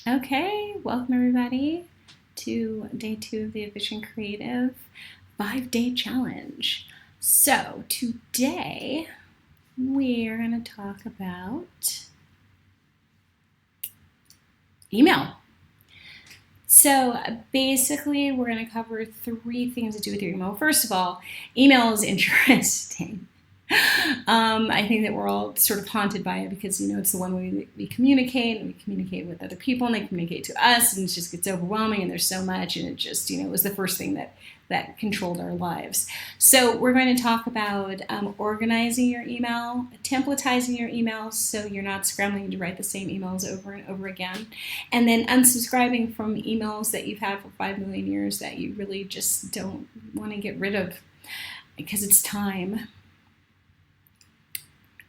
Okay, welcome everybody to day 2 of the Efficient Creative 5-day challenge. So today we're going to talk about email. So basically we're going to cover 3 things to do with your email. First of all, email is interesting. I think that we're all sort of haunted by it because, it's the one way we communicate, and we communicate with other people, and they communicate to us, and it just gets overwhelming, and there's so much, and it just, it was the first thing that controlled our lives. So we're going to talk about organizing your email, templatizing your emails so you're not scrambling to write the same emails over and over again, and then unsubscribing from emails that you've had for 5 million years that you really just don't want to get rid of because it's time.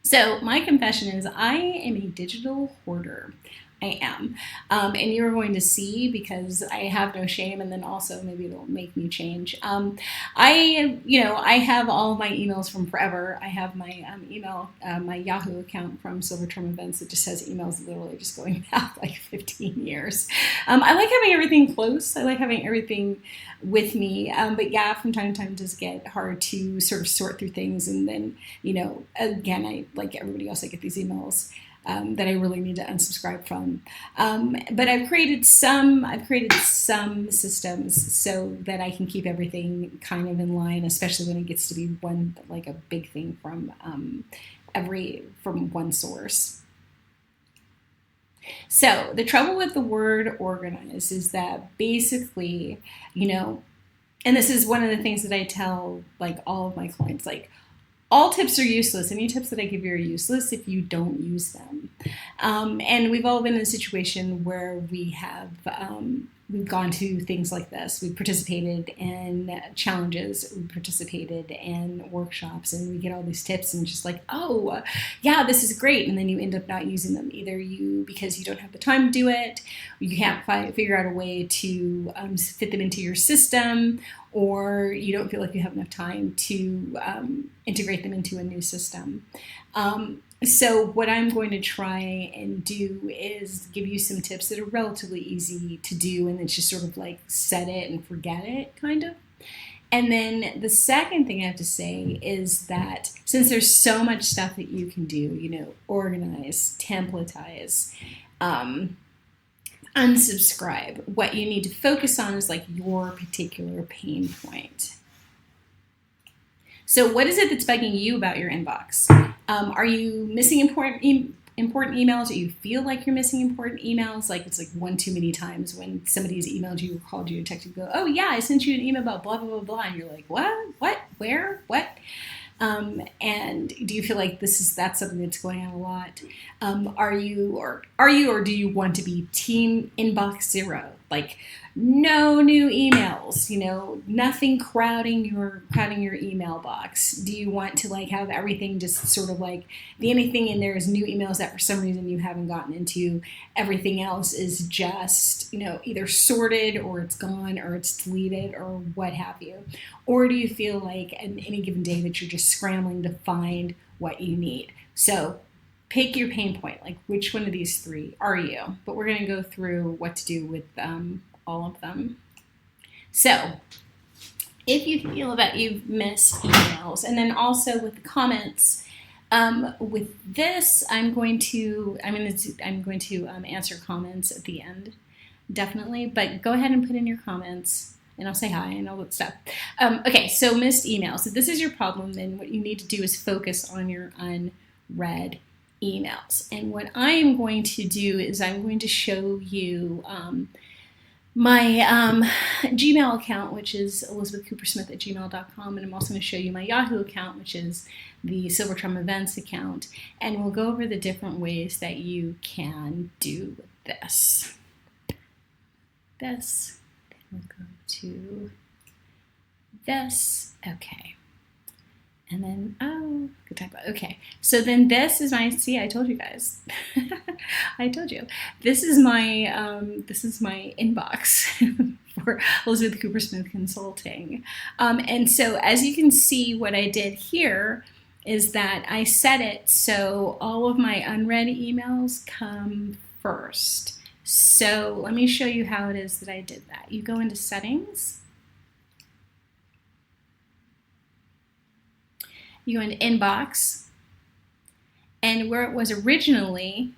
So my confession is I am a digital hoarder. I am. And you're going to see because I have no shame, and then also maybe it'll make me change. I have all of my emails from forever. I have my my Yahoo account from Silvertrum Events that just has emails literally just going back like 15 years. I like having everything close. I like having everything with me. But yeah, from time to time it does get hard to sort of sort through things. And then, again, I, like everybody else, I get these emails that I really need to unsubscribe from. But I've created some systems so that I can keep everything kind of in line, especially when it gets to be a big thing from one source. So the trouble with the word organize is that basically, and this is one of the things that I tell all of my clients, all tips are useless. Any tips that I give you are useless if you don't use them. And we've all been in a situation where we've gone to things like this. We've participated in challenges, we participated in workshops, and we get all these tips and just oh, yeah, this is great. And then you end up not using them, either because you don't have the time to do it, you can't figure out a way to fit them into your system, or you don't feel like you have enough time to integrate them into a new system. So what I'm going to try and do is give you some tips that are relatively easy to do, and it's just sort of set it and forget it kind of. And then the second thing I have to say is that since there's so much stuff that you can do, organize, templatize, unsubscribe, what you need to focus on is your particular pain point. So what is it that's bugging you about your inbox? Are you missing important emails, or you feel like you're missing important emails? It's one too many times when somebody's emailed you or called you or texted you, go, oh yeah, I sent you an email about blah, blah, blah, blah. And you're like, what, where, what? And do you feel like that's something that's going on a lot? Are you or do you want to be team inbox zero? No new emails, nothing crowding your email box. Do you want to have everything just sort of the only thing in there is new emails that for some reason you haven't gotten into? Everything else is just, either sorted, or it's gone, or it's deleted, or what have you? Or do you feel like on any given day that you're just scrambling to find what you need? So pick your pain point, which one of these 3 are you? But we're going to go through what to do with all of them. So if you feel that you've missed emails, and then also with the comments, with this, I'm going to answer comments at the end, definitely. But go ahead and put in your comments, and I'll say hi and all that stuff. Okay, so missed emails. If this is your problem, then what you need to do is focus on your unread emails. And what I'm going to do is I'm going to show you my Gmail account, which is elizabethcoopersmith@gmail.com, and I'm also going to show you my Yahoo account, which is the Silvertrum Events account, and we'll go over the different ways that you can do this. Then we'll go to this. Okay. And then, oh, good time. Okay, so then this is my, see, I told you guys. I told you. This is my inbox for Elizabeth Coopersmith Consulting. And so as you can see, what I did here is that I set it so all of my unread emails come first. So let me show you how it is that I did that. You go into settings, you go into inbox, and where it was originally,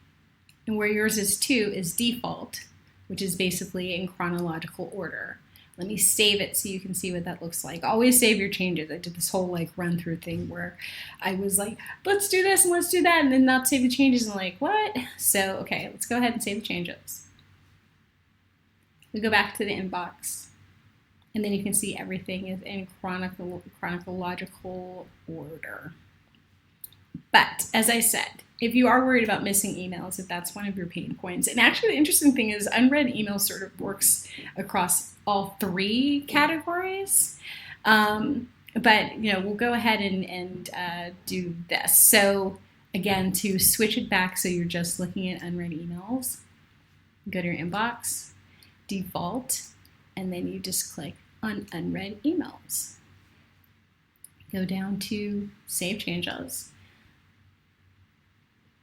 and where yours is too, is default, which is basically in chronological order. Let me save it so you can see what that looks like. Always save your changes. I did this whole like run through thing where I was like, let's do this and let's do that, and then not save the changes and like, what? So, okay, let's go ahead and save the changes. We go back to the inbox, and then you can see everything is in chronological order. But as I said, if you are worried about missing emails, if that's one of your pain points, and actually the interesting thing is unread email sort of works across all three categories. But we'll go ahead and do this. So again, to switch it back so you're just looking at unread emails, go to your inbox, default, and then you just click on unread emails. Go down to save changes.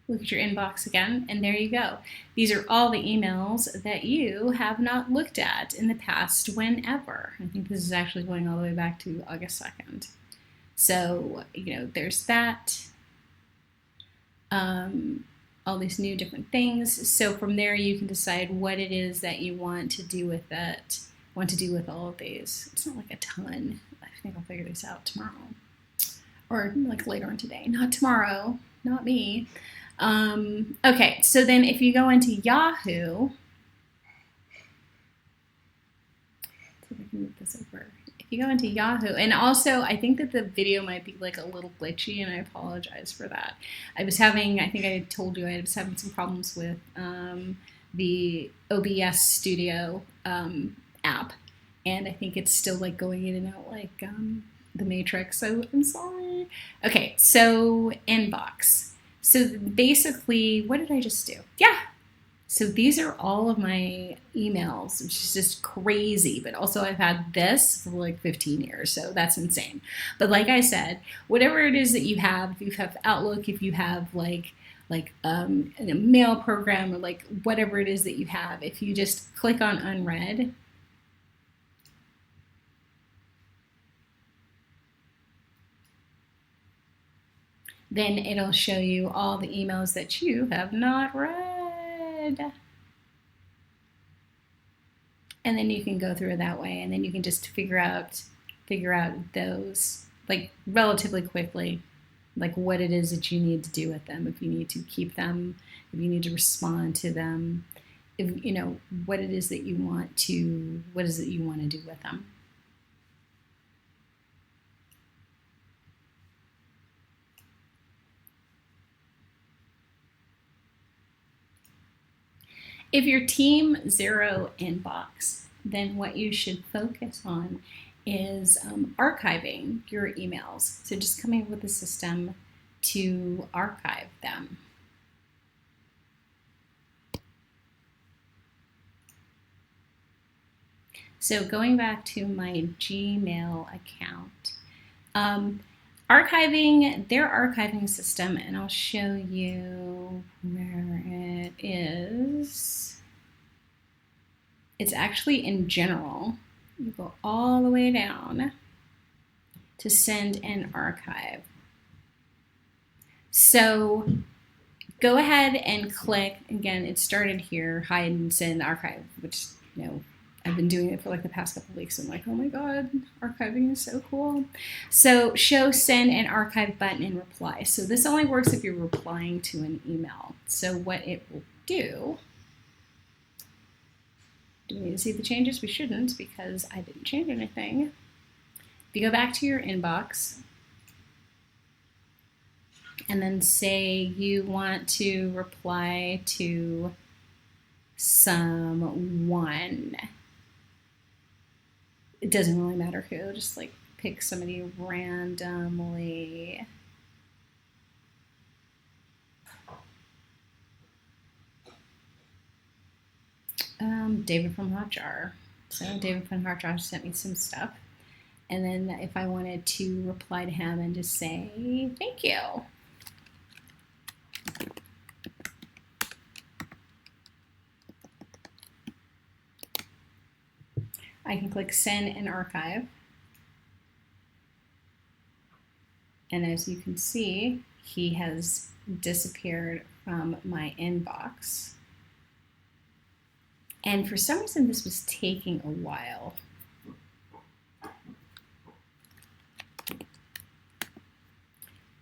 Look at your inbox again, and there you go. These are all the emails that you have not looked at in the past whenever. I think this is actually going all the way back to August 2nd. So, there's that. All these new different things. So from there, you can decide what it is that you want to do with it, want to do with all of these. It's not like a ton. I think I'll figure this out tomorrow. Or like later on today. Not tomorrow. Not me. Okay, so then if you go into Yahoo, see if I can move this over. If you go into Yahoo, and also I think that the video might be like a little glitchy, and I apologize for that. I think I told you I was having some problems with the OBS Studio app, and I think it's still like going in and out like the Matrix, so I'm sorry. Okay, so inbox. So basically, what did I just do? Yeah. So these are all of my emails, which is just crazy. But also I've had this for like 15 years, so that's insane. But like I said, whatever it is that you have, if you have Outlook, if you have like a mail program, or like whatever it is that you have, if you just click on unread, then it'll show you all the emails that you have not read. And then you can go through it that way, and then you can just figure out those like relatively quickly, like what it is that you need to do with them, if you need to keep them, if you need to respond to them, if what it is that you want to do with them. If your team 0 inbox, then what you should focus on is archiving your emails. So just coming up with a system to archive them. So going back to my Gmail account, archiving, their archiving system, and I'll show you where it is. It's actually in general. You go all the way down to send and archive. So go ahead and click, again, it started here, hide and send archive, which, I've been doing it for like the past couple of weeks. I'm like, oh my God, archiving is so cool. So show send and archive button in reply. So this only works if you're replying to an email. So what it will do we need to see the changes? We shouldn't, because I didn't change anything. If you go back to your inbox and then say you want to reply to someone, it doesn't really matter who, just like pick somebody randomly. David from Hotjar. So David from Hotjar sent me some stuff. And then if I wanted to reply to him and just say, thank you. I can click send and archive. And as you can see, he has disappeared from my inbox. And for some reason, this was taking a while.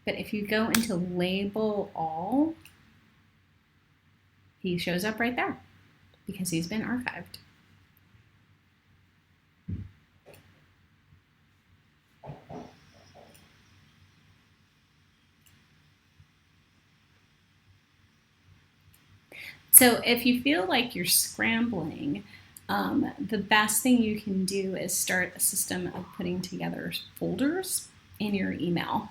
But if you go into label all, he shows up right there because he's been archived. So if you feel like you're scrambling, the best thing you can do is start a system of putting together folders in your email.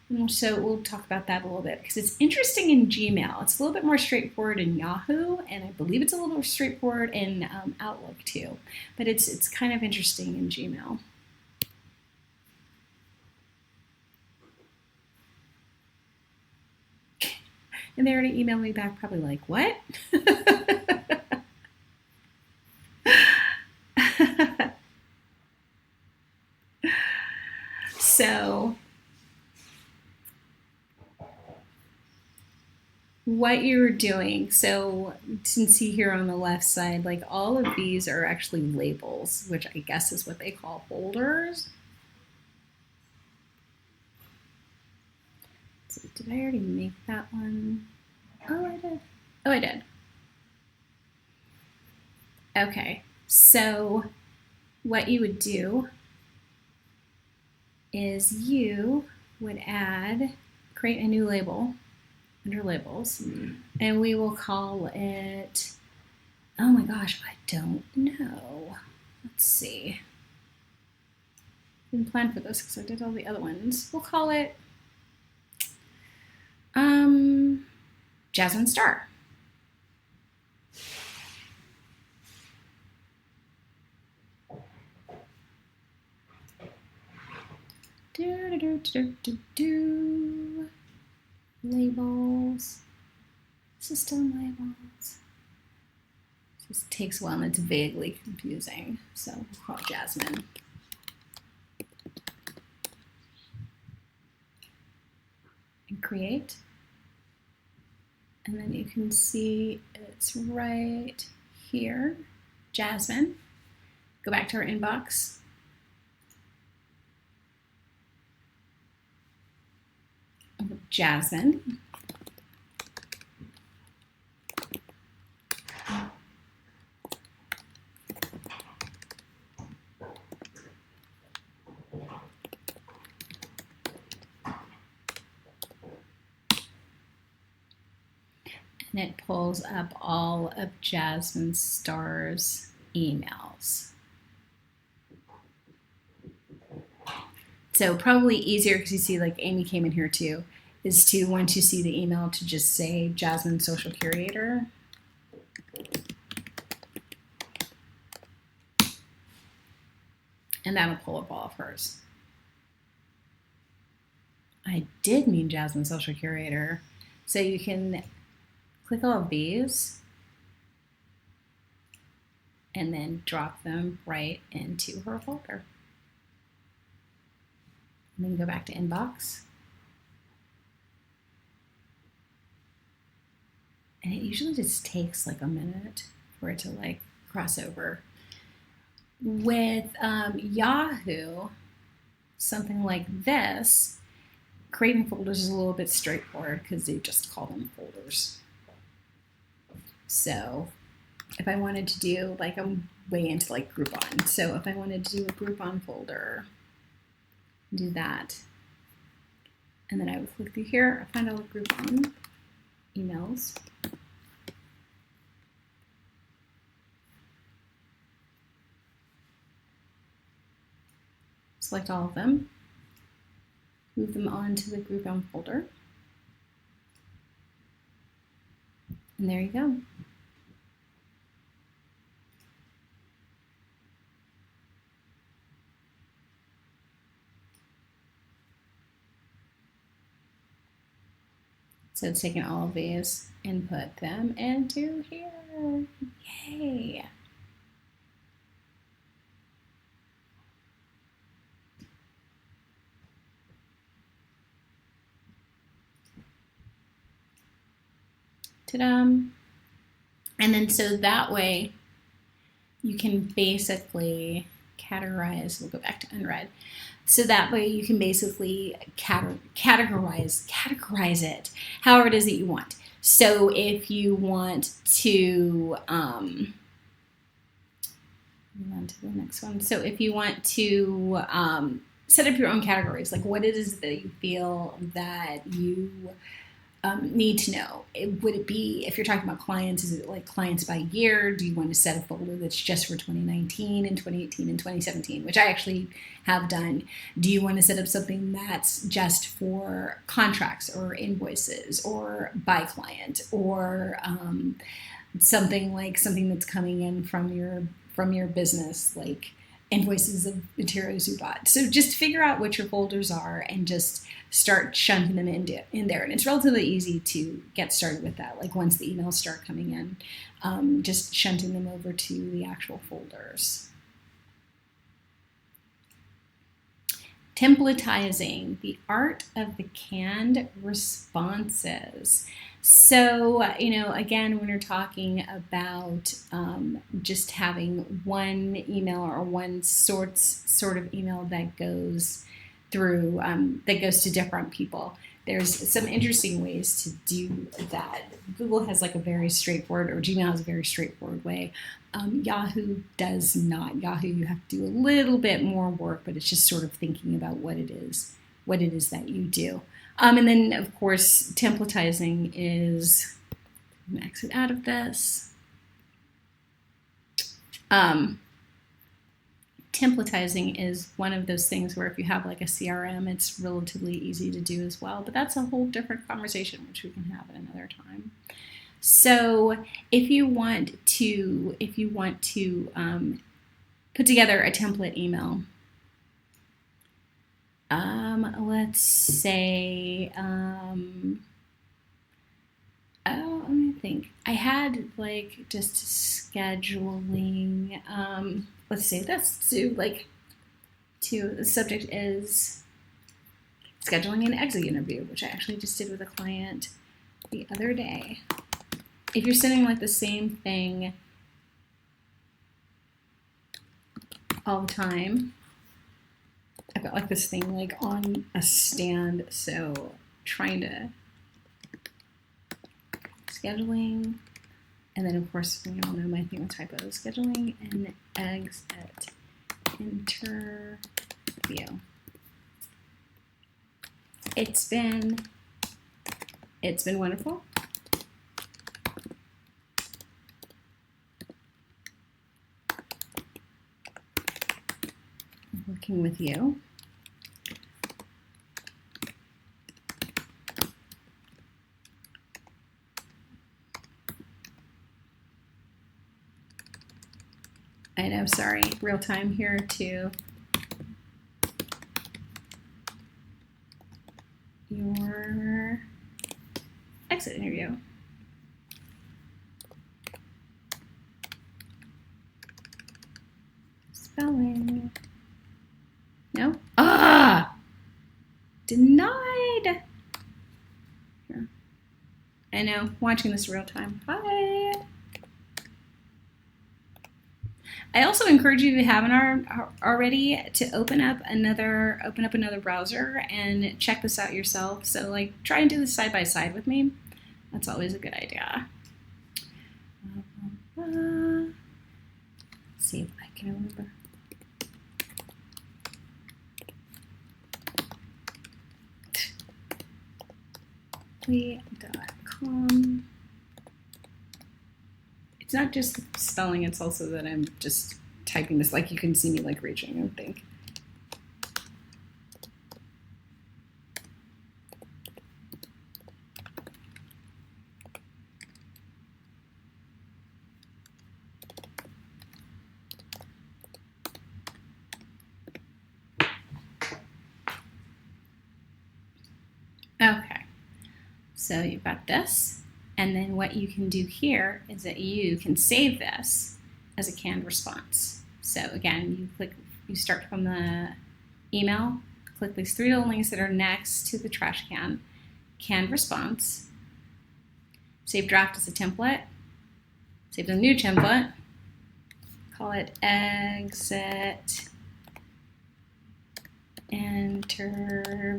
And so we'll talk about that a little bit because it's interesting in Gmail. It's a little bit more straightforward in Yahoo, and I believe it's a little more straightforward in Outlook too. But it's kind of interesting in Gmail. And they already emailed me back probably like, what? So what you're doing, so you can see here on the left side, like all of these are actually labels, which I guess is what they call folders. So did I already make that one? Oh, I did. Oh, I did. Okay, so what you would do is you would create a new label under labels, and we will call it, oh my gosh, I don't know. Let's see. Didn't plan for this because I did all the other ones. We'll call it Jasmine Star. Labels, system labels. This takes a while and it's vaguely confusing, so we'll call it Jasmine. And create. And then you can see it's right here, Jasmine. Go back to our inbox. Jasmine. And it pulls up all of Jasmine Star's emails. So probably easier, because you see like Amy came in here too, is to, once you see the email, to just say Jasmine Social Curator. And that'll pull up all of hers. I did mean Jasmine Social Curator. So you can click all of these and then drop them right into her folder. And then go back to inbox. And it usually just takes like a minute for it to like cross over. With Yahoo, something like this, creating folders is a little bit straightforward because they just call them folders. So if I wanted to do, like, I'm way into like Groupon. So if I wanted to do a Groupon folder, do that. And then I would click through here, find all the Groupon emails. Select all of them, move them onto the Groupon folder. And there you go. So it's taken all of these and put them into here. Yay. Ta-da. And then so that way you can basically categorize, we'll go back to unread. So that way you can basically categorize it however it is that you want. So if you want to, move on to the next one. So if you want to set up your own categories, like what it is that you feel that you need to know. Would it be, if you're talking about clients, is it like clients by year? Do you want to set a folder that's just for 2019 and 2018 and 2017, which I actually have done? Do you want to set up something that's just for contracts or invoices or by client, or something that's coming in from your business, like invoices of materials you bought? So just figure out what your folders are and just start chunking them in there. And it's relatively easy to get started with that. Like once the emails start coming in, just shunting them over to the actual folders. Templatizing, the art of the canned responses. So, again, when we're talking about just having one email or one sort of email that goes through, that goes to different people, there's some interesting ways to do that. Google has like a very straightforward, or Gmail has a very straightforward way. Yahoo does not. Yahoo, you have to do a little bit more work, but it's just sort of thinking about what it is that you do. And then, of course, templatizing is, I'm going to exit out of this. Templatizing is one of those things where if you have like a CRM, it's relatively easy to do as well. But that's a whole different conversation, which we can have at another time. So if you want to put together a template email, let's say, let me think. I had like just scheduling. Let's say that's the subject is scheduling an exit interview, which I actually just did with a client the other day. If you're sending like the same thing all the time, I've got like this thing like on a stand, so trying to scheduling, and then of course you all know my thing with typos, scheduling and exit interview. It's been wonderful. Working with you. I know, sorry, real time here too. Your exit interview. Spelling. No? Denied. Here. I know, watching this real time. Hi. I also encourage you, if you haven't already, to open up another browser and check this out yourself. So like try and do this side by side with me. That's always a good idea. Let's see if I can remember. .com. It's not just spelling, it's also that I'm just typing this, like you can see me like reaching, I think. Okay, So you've got this, and then what you can do here is that you can save this as a canned response. So again, you start from the email, click these 3 little links that are next to the trash can, canned response, save draft as a template, save the new template, call it exit interview,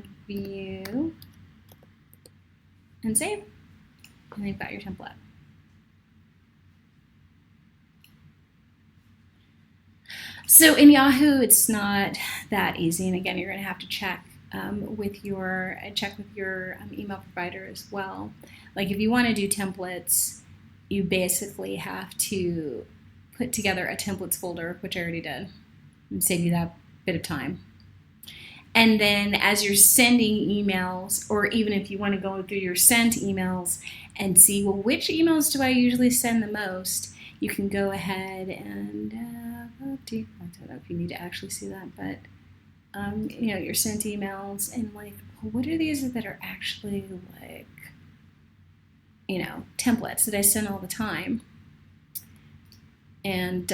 and save, and you've got your template. So in Yahoo, it's not that easy, and again, you're going to have to check with your email provider as well. Like if you want to do templates, you basically have to put together a templates folder, which I already did, and save you that bit of time. And then as you're sending emails, or even if you want to go through your sent emails and see, well, which emails do I usually send the most, you can go ahead and, I don't know if you need to actually see that, but, your sent emails and like, well, what are these that are actually like, templates that I send all the time? And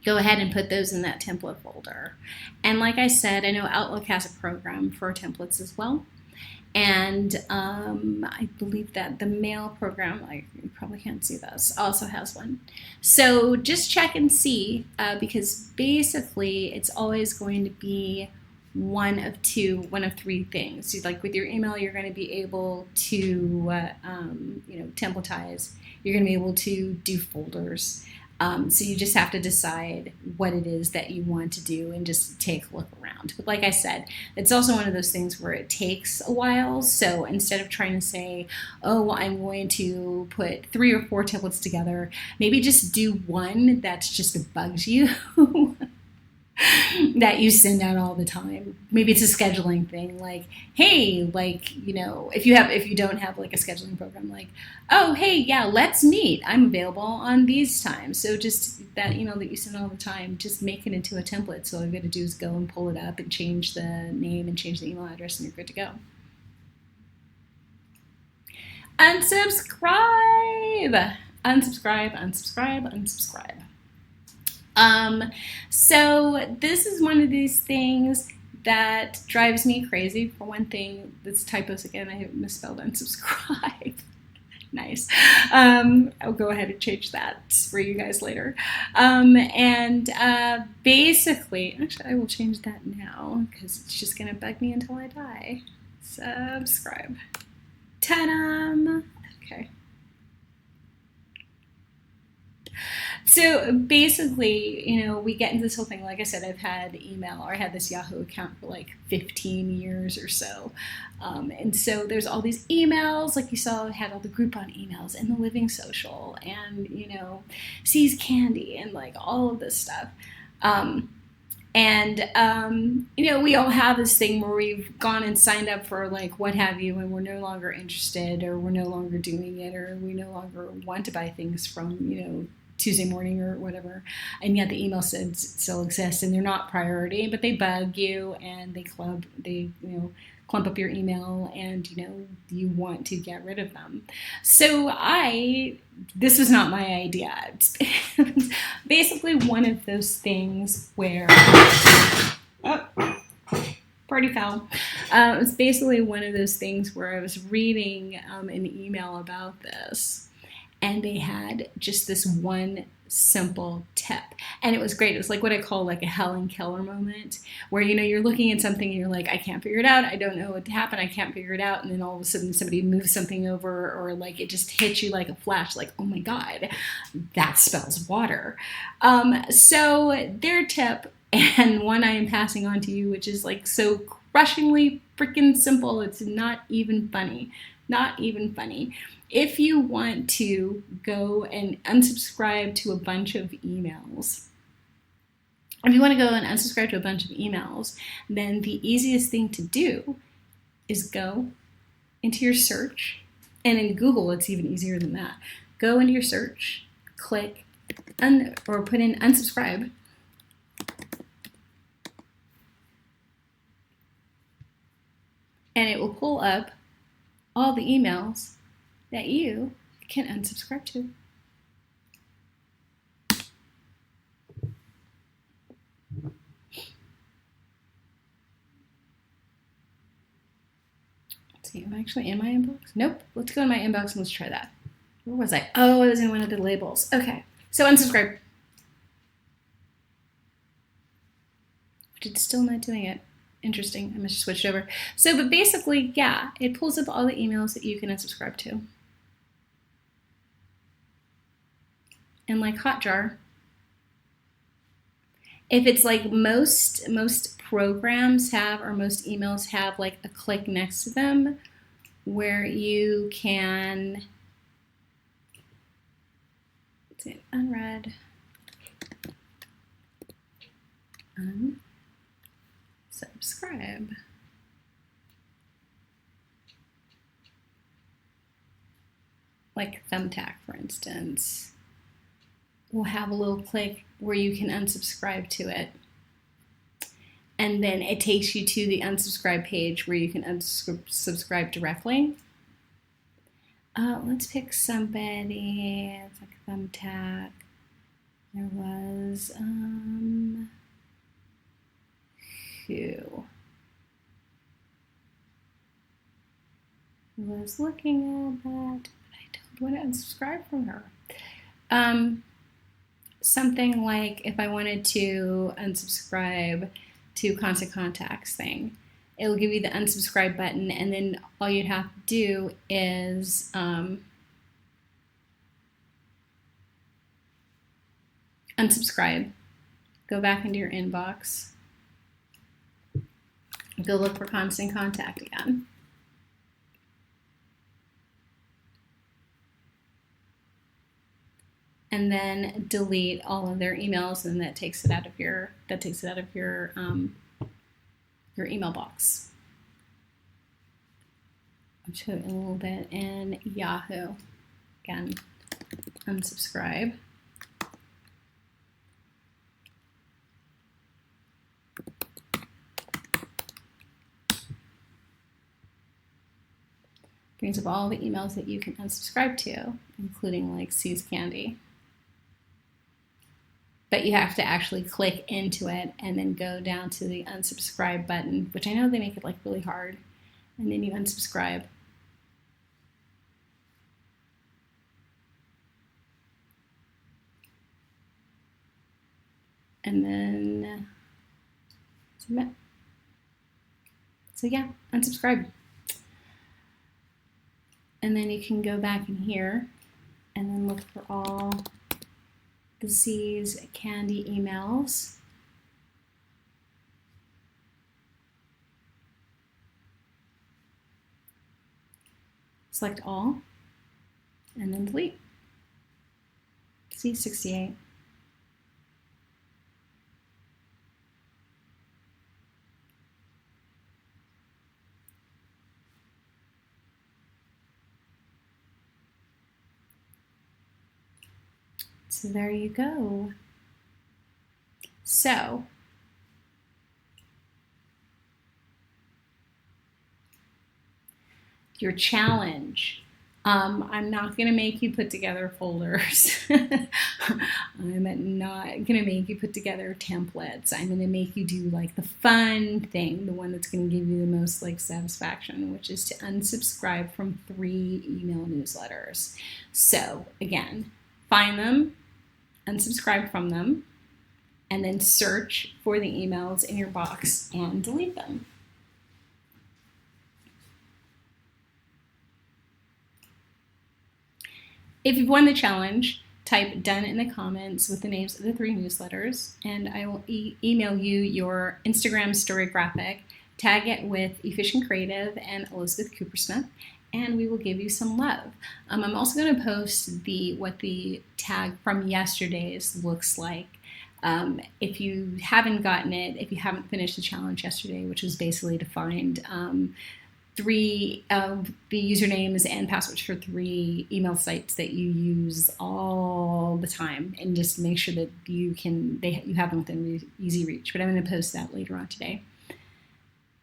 go ahead and put those in that template folder. And like I said, I know Outlook has a program for templates as well. And I believe that the mail program, you probably can't see this, also has one. So just check and see, because basically it's always going to be one of 3 things. So like with your email, you're going to be able to, templatize. You're going to be able to do folders. So you just have to decide what it is that you want to do and just take a look around. But like I said, it's also one of those things where it takes a while. So instead of trying to say, oh, well, I'm going to put 3 or 4 templates together, maybe just do one that's just bugs you. That you send out all the time. Maybe it's a scheduling thing, like, hey, if you don't have like a scheduling program, like, oh, hey, yeah, let's meet. I'm available on these times. So just that email that you send all the time, just make it into a template. So all you got to do is go and pull it up and change the name and change the email address, and you're good to go. Unsubscribe. So this is one of these things that drives me crazy. For one thing, this typos again, I misspelled unsubscribe. Nice. I'll go ahead and change that for you guys later. Basically, actually I will change that now because it's just going to bug me until I die. Subscribe. Ta-da! Okay. So basically, we get into this whole thing. Like I said, I've had email, or I had this Yahoo account for like 15 years or so. And so there's all these emails, like you saw, I had all the Groupon emails and the Living Social and, See's Candy and like all of this stuff. We all have this thing where we've gone and signed up for like what have you, and we're no longer interested, or we're no longer doing it, or we no longer want to buy things from, Tuesday morning or whatever, and yet the email still exists, and they're not priority, but they bug you and they clump up your email, and you want to get rid of them. So this was not my idea. It's basically one of those things where party foul. It's basically one of those things where I was reading an email about this. And they had just this one simple tip. And it was great. It was like what I call like a Helen Keller moment, where, you're looking at something and you're like, I can't figure it out. I don't know what happened. I can't figure it out. And then all of a sudden somebody moves something over, or like it just hits you like a flash, like, oh my God, that spells water. So their tip, and one I am passing on to you, which is like so crushingly freaking simple. It's not even funny. If you want to go and unsubscribe to a bunch of emails, then the easiest thing to do is go into your search, and in Google it's even easier than that. Go into your search, click or put in unsubscribe, and it will pull up all the emails that you can unsubscribe to. Let's see, am I actually in my inbox? Nope. Let's go to my inbox and let's try that. Where was I? Oh, I was in one of the labels. Okay, so unsubscribe. It's still not doing it. Interesting. I must have switched over. So, but basically, yeah, it pulls up all the emails that you can unsubscribe to. And like Hotjar, if it's like most programs have, or most emails have, like a click next to them where you can, let's see, unread, unsubscribe. Like Thumbtack, for instance, will have a little click where you can unsubscribe to it. And then it takes you to the unsubscribe page where you can unsubscribe directly. Let's pick somebody. It's like Thumbtack. There was, who was looking at that, but I don't want to unsubscribe from her. Something like if I wanted to unsubscribe to Constant Contacts thing, it'll give you the unsubscribe button, and then all you'd have to do is unsubscribe, go back into your inbox, go look for Constant Contact again. And then delete all of their emails, and that takes it out of your email box. I'll show it a little bit in Yahoo. Again, unsubscribe. Brings up all the emails that you can unsubscribe to, including like C's Candy. But you have to actually click into it and then go down to the unsubscribe button, which I know they make it like really hard. And then you unsubscribe. And then submit. So yeah, unsubscribe. And then you can go back in here and then look for all the C's Candy emails. Select all and then delete. C68. So there you go. So your challenge. I'm not going to make you put together folders. I'm not going to make you put together templates. I'm going to make you do like the fun thing, the one that's going to give you the most like satisfaction, which is to unsubscribe from 3 email newsletters. So again, find them, unsubscribe from them, and then search for the emails in your box and delete them. If you've won the challenge, type done in the comments with the names of the 3 newsletters, and I will email you your Instagram story graphic, tag it with Efficient Creative and Elizabeth Coopersmith, and we will give you some love. I'm also going to post what the tag from yesterday's looks like. If you haven't gotten it, if you haven't finished the challenge yesterday, which was basically to find 3 of the usernames and passwords for 3 email sites that you use all the time, and just make sure that you have them within easy reach. But I'm going to post that later on today.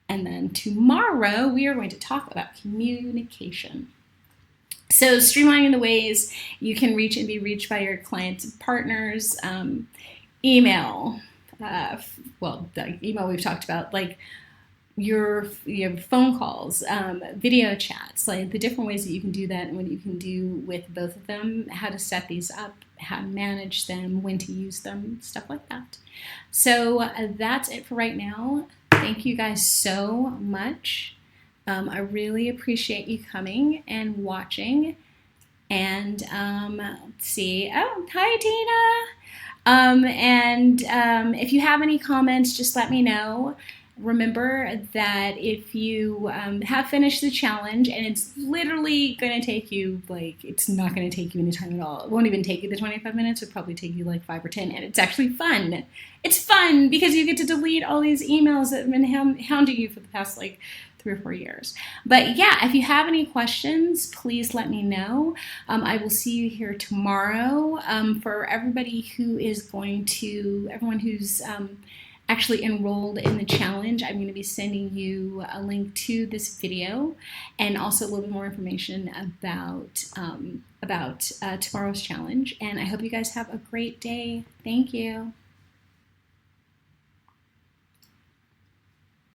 And then tomorrow we are going to talk about communication. So streamlining the ways you can reach and be reached by your clients and partners, email, well, the email we've talked about, like your phone calls, video chats, like the different ways that you can do that and what you can do with both of them, how to set these up, how to manage them, when to use them, stuff like that. So that's it for right now. Thank you guys so much. I really appreciate you coming and watching. And let's see. Oh, hi, Tina. If you have any comments, just let me know. Remember that if you have finished the challenge, and it's literally going to take you, like, it's not going to take you any time at all. It won't even take you the 25 minutes. It'll probably take you like 5 or 10, and it's actually fun. It's fun because you get to delete all these emails that have been hounding you for the past, like, 3 or 4 years. But yeah, if you have any questions, please let me know. I will see you here tomorrow. For everybody who is everyone who's actually enrolled in the challenge, I'm going to be sending you a link to this video and also a little bit more information about tomorrow's challenge. And I hope you guys have a great day. Thank you.